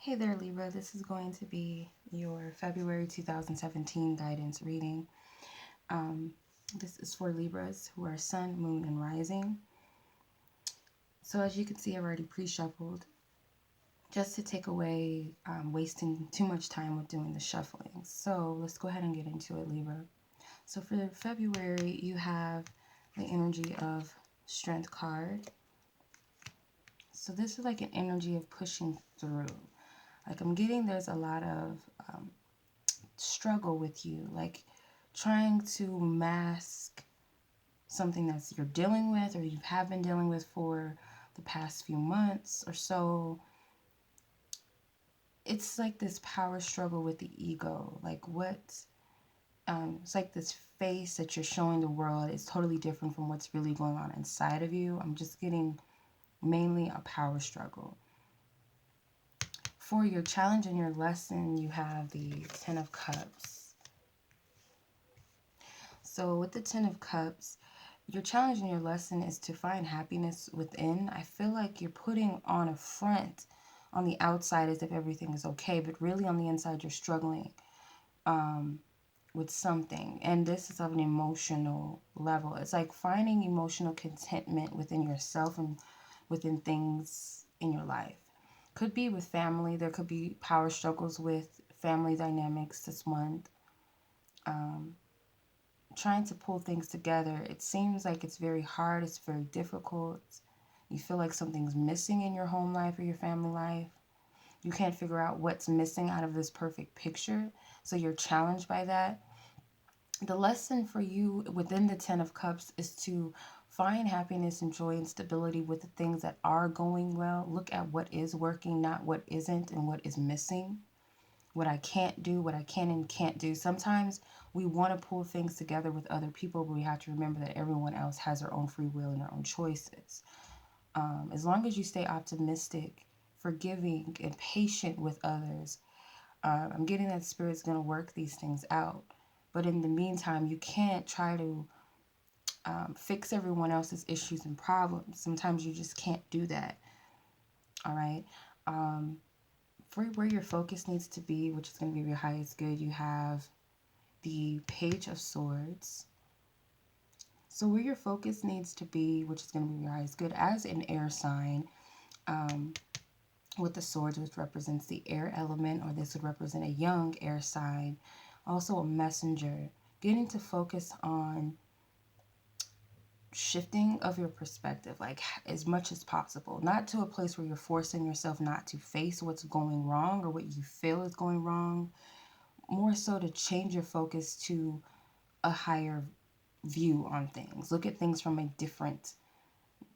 Hey there, Libra. This is going to be your February 2017 guidance reading. Um, this is for Libras who are Sun, Moon, and Rising. So as you can see, I've already pre-shuffled just to take away wasting too much time with doing the shuffling. So let's go ahead and get into it, Libra. So for February, you have the energy of Strength card. So this is like an energy of pushing through. Like I'm getting there's a lot of struggle with you, like trying to mask something that's you're dealing with or you have been dealing with for the past few months or so. It's like this power struggle with the ego. Like it's like this face that you're showing the world is totally different from what's really going on inside of you. I'm just getting mainly a power struggle. For your challenge and your lesson, you have the Ten of Cups. So with the Ten of Cups, your challenge and your lesson is to find happiness within. I feel like you're putting on a front on the outside as if everything is okay, but really on the inside you're struggling with something. And this is of an emotional level. It's like finding emotional contentment within yourself and within things in your life. Could be with family. There could be power struggles with family dynamics this month. Trying to pull things together, it seems like it's very hard, it's very difficult. You feel like something's missing in your home life or your family life. You can't figure out what's missing out of this perfect picture, so you're challenged by that. The lesson for you within the Ten of Cups is to find happiness and joy and stability with the things that are going well. Look at what is working, not what isn't, and what is missing. What I can't do, what I can and can't do. Sometimes we want to pull things together with other people, but we have to remember that everyone else has their own free will and their own choices. As long as you stay optimistic, forgiving, and patient with others, I'm getting that Spirit's going to work these things out. But in the meantime, you can't try to fix everyone else's issues and problems. Sometimes you just can't do that. All right. For where your focus needs to be, which is going to be your highest good, you have the Page of Swords. So where your focus needs to be, which is going to be your highest good, as an air sign, with the swords, which represents the air element, or this would represent a young air sign, also a messenger, getting to focus on shifting of your perspective, like as much as possible, not to a place where you're forcing yourself not to face what's going wrong or what you feel is going wrong, more so to change your focus to a higher view on things. Look at things from a different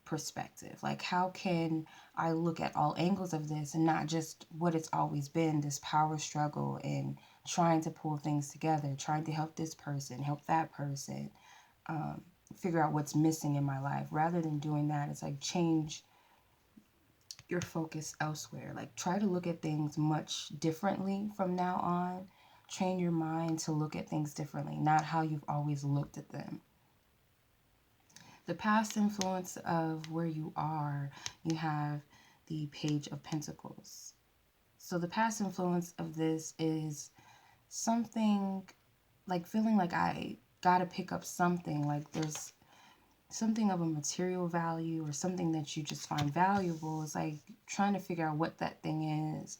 perspective. Like, how can I look at all angles of this and not just what it's always been, this power struggle and trying to pull things together, trying to help this person, help that person, figure out what's missing in my life. Rather than doing that, it's like change your focus elsewhere. Like, try to look at things much differently from now on. Train your mind to look at things differently, not how you've always looked at them. The past influence of where you are, you have the Page of Pentacles. So the past influence of this is something like feeling like I gotta pick up something, like there's something of a material value or something that you just find valuable. It's like trying to figure out what that thing is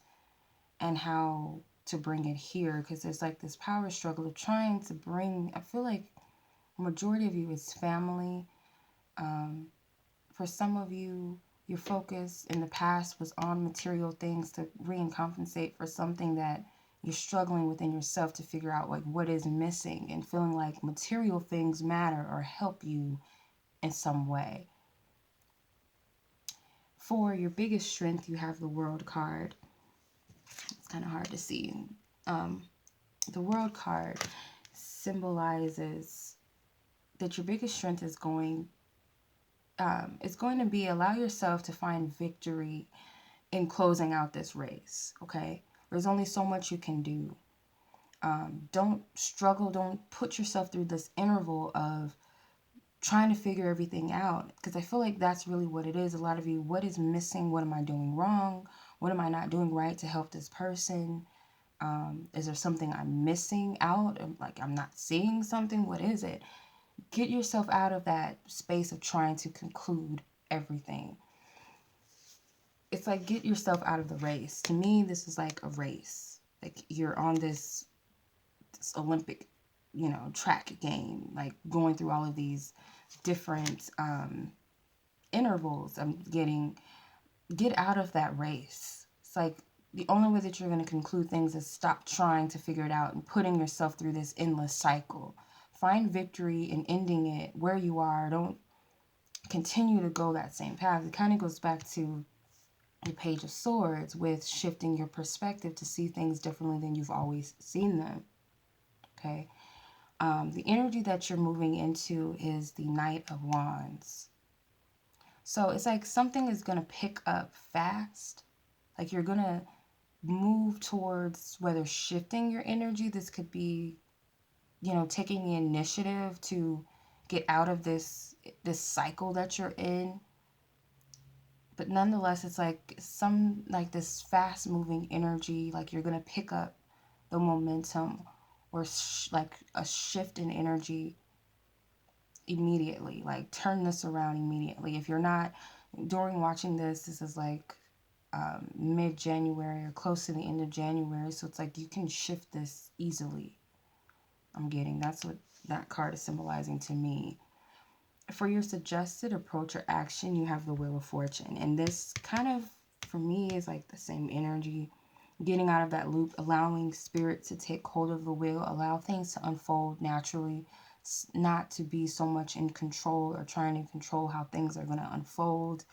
and how to bring it here, because there's like this power struggle of trying to bring, I feel like majority of you is family. For some of you, your focus in the past was on material things to compensate for something that you're struggling within yourself to figure out like what is missing, and feeling like material things matter or help you in some way. For your biggest strength, you have the World card. It's kind of hard to see. The World card symbolizes that your biggest strength is going to be allow yourself to find victory in closing out this race. Okay, there's only so much you can do. Don't struggle, don't put yourself through this interval of trying to figure everything out, because I feel like that's really what it is. A lot of you, what is missing? What am I doing wrong? What am I not doing right to help this person? Is there something I'm missing out? Like I'm not seeing something? What is it? Get yourself out of that space of trying to conclude everything. It's like get yourself out of the race. To me, this is like a race. Like you're on this Olympic, track game, like going through all of these different intervals. Get out of that race. It's like the only way that you're going to conclude things is stop trying to figure it out and putting yourself through this endless cycle. Find victory in ending it where you are. Don't continue to go that same path. It kind of goes back to the Page of Swords with shifting your perspective to see things differently than you've always seen them. Okay. The energy that you're moving into is the Knight of Wands. So it's like something is going to pick up fast. Like you're going to move towards whether shifting your energy. This could be, taking the initiative to get out of this cycle that you're in. But nonetheless, it's like this fast moving energy. Like you're going to pick up the momentum or like a shift in energy immediately. Like turn this around immediately. If you're not, during watching this is like mid-January or close to the end of January, so it's like you can shift this easily. That's what that card is symbolizing to me. For your suggested approach or action, you have the Wheel of Fortune, and this kind of, for me, is like the same energy. Getting out of that loop, allowing spirit to take hold of the wheel, allow things to unfold naturally, not to be so much in control or trying to control how things are going to unfold,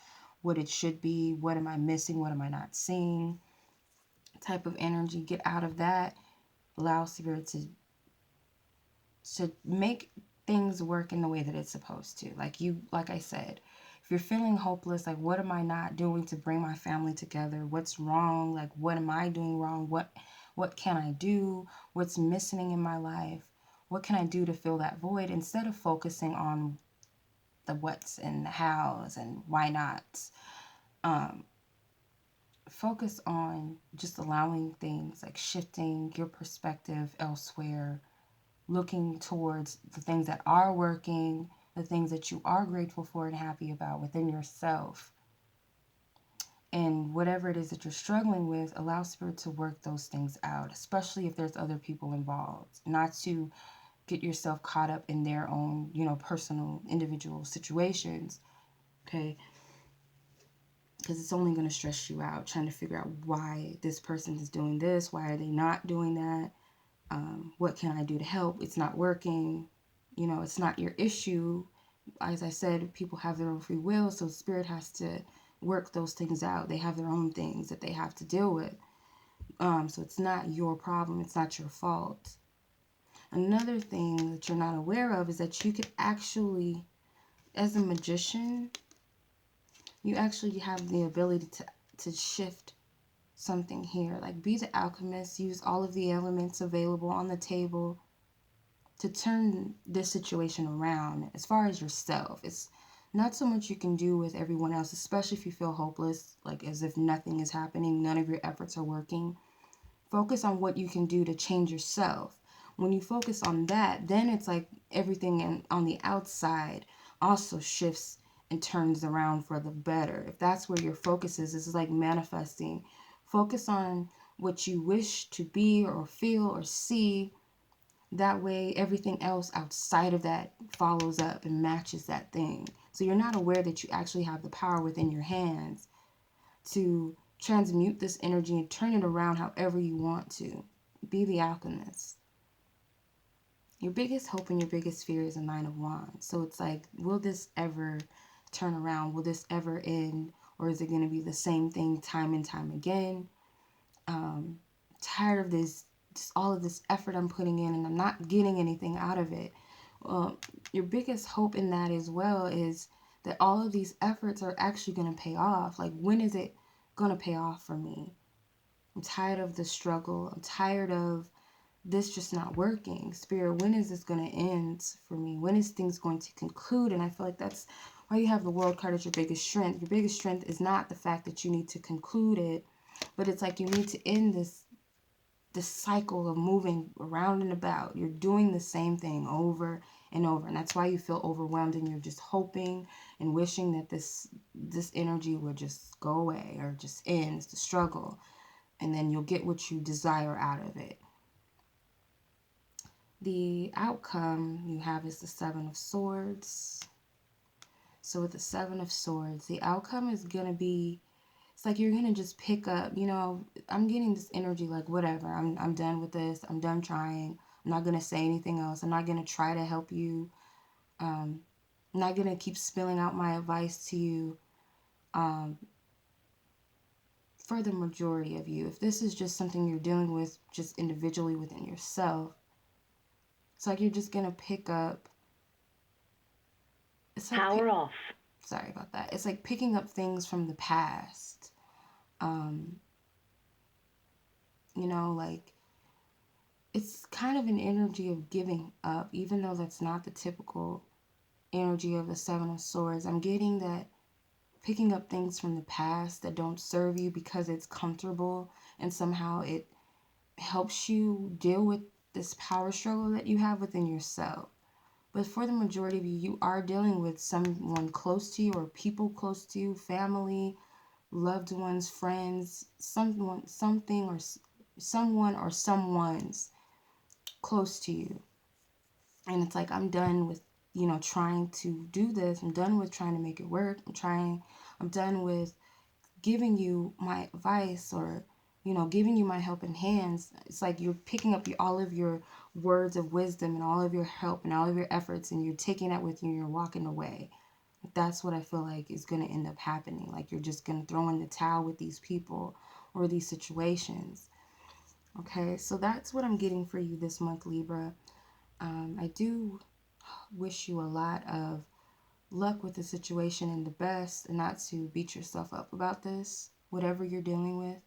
what it should be, what am I missing, what am I not seeing, type of energy. Get out of that, allow spirit to make things work in the way that it's supposed to. Like I said, if you're feeling hopeless, like what am I not doing to bring my family together? What's wrong? Like what am I doing wrong? What can I do? What's missing in my life? What can I do to fill that void, instead of focusing on the what's and the how's and why nots? Focus on just allowing things, like shifting your perspective elsewhere, looking towards the things that are working, the things that you are grateful for and happy about within yourself. And whatever it is that you're struggling with, allow spirit to work those things out, especially if there's other people involved. Not to get yourself caught up in their own, personal, individual situations. Okay? Because it's only going to stress you out trying to figure out why this person is doing this, why are they not doing that, what can I do to help? It's not working. It's not your issue. As I said, people have their own free will, so spirit has to work those things out. They have their own things that they have to deal with. So it's not your problem. It's not your fault. Another thing that you're not aware of is that you could actually, as a magician, you actually have the ability to shift something here. Like be the alchemist, use all of the elements available on the table to turn this situation around. As far as yourself, it's not so much you can do with everyone else, especially if you feel hopeless, like as if nothing is happening, none of your efforts are working. Focus on what you can do to change yourself. When you focus on that, then it's like everything on the outside also shifts and turns around for the better. If that's where your focus is, it's like manifesting. Focus on what you wish to be or feel or see. That way, everything else outside of that follows up and matches that thing. So you're not aware that you actually have the power within your hands to transmute this energy and turn it around however you want to. Be the alchemist. Your biggest hope and your biggest fear is a Nine of Wands. So it's like, will this ever turn around? Will this ever end? Or is it going to be the same thing time and time again? Tired of this, just all of this effort I'm putting in and I'm not getting anything out of it. Your biggest hope in that as well is that all of these efforts are actually going to pay off. Like, when is it going to pay off for me? I'm tired of the struggle. I'm tired of this just not working. Spirit, when is this going to end for me? When is things going to conclude? And I feel like that's why you have the World card as your biggest strength. Your biggest strength is not the fact that you need to conclude it. But it's like you need to end this cycle of moving around and about. You're doing the same thing over and over, and that's why you feel overwhelmed, and you're just hoping and wishing that this energy would just go away or just end the struggle, and then you'll get what you desire out of it. The outcome you have is the Seven of Swords. So with the Seven of Swords, the outcome is going to be, it's like you're going to just pick up, I'm getting this energy like, whatever, I'm done with this. I'm done trying. I'm not going to say anything else. I'm not going to try to help you. I'm not going to keep spilling out my advice to you. For the majority of you, if this is just something you're dealing with just individually within yourself, it's like you're just going to pick up. It's like Power off. sorry about that. It's like picking up things from the past. Um, like it's kind of an energy of giving up, even though that's not the typical energy of the Seven of Swords. I'm getting that picking up things from the past that don't serve you because it's comfortable and somehow it helps you deal with this power struggle that you have within yourself. But for the majority of you, you are dealing with someone close to you or people close to you, family, loved ones, friends, someone or someone's close to you. And it's like, I'm done with, trying to do this. I'm done with trying to make it work. I'm done with giving you my advice or, giving you my helping hands. It's like you're picking up all of your words of wisdom and all of your help and all of your efforts, and you're taking that with you and you're walking away. That's what I feel like is going to end up happening. Like you're just going to throw in the towel with these people or these situations. Okay, so that's what I'm getting for you this month, Libra. I do wish you a lot of luck with the situation and the best, and not to beat yourself up about this, whatever you're dealing with.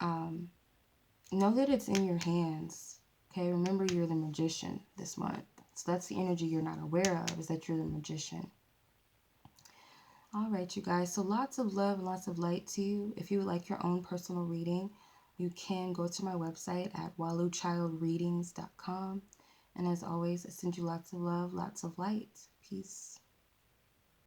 Um, know that it's in your hands. Okay, remember you're the magician this month. So that's the energy you're not aware of, is that you're the magician. All right, you guys. So lots of love and lots of light to you. If you would like your own personal reading, you can go to my website at waluchildreadings.com. And as always, I send you lots of love, lots of light. Peace.